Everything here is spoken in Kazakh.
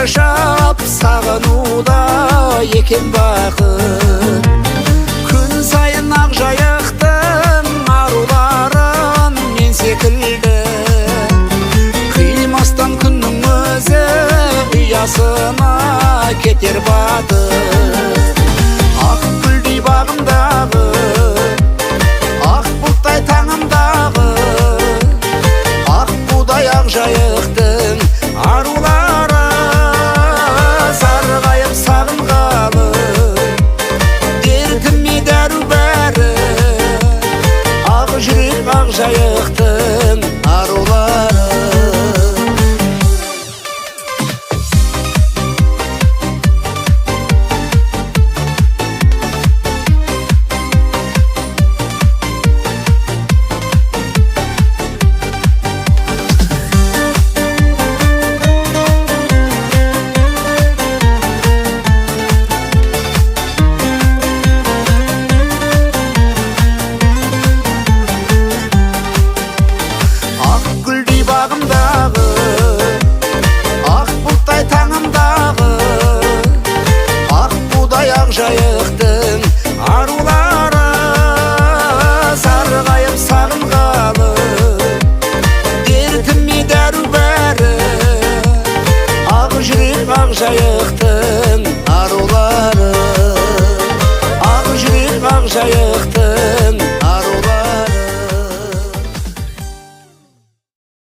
шаршап сағынуда екен бақыт. Күн сайын ақ жайықтың аруларын мен секілді қимастан күннің өзі ұясына кетер батып. Ақ гүлдей бағымдағы, ақ бұлттай таңымдағы, ақ будай ақ жайықтың арулары сарғайып сағынғалы, дертіме дәру бәрі, ақ жүрек ақ жайықтың арулары. Бағымдағы, ақ бұлттай таңымдағы, ақ будай ақ жайықтың арулары сарғайып сағынғалы, дертіме дәру бәрі, ақ жүрек ақ жайықтың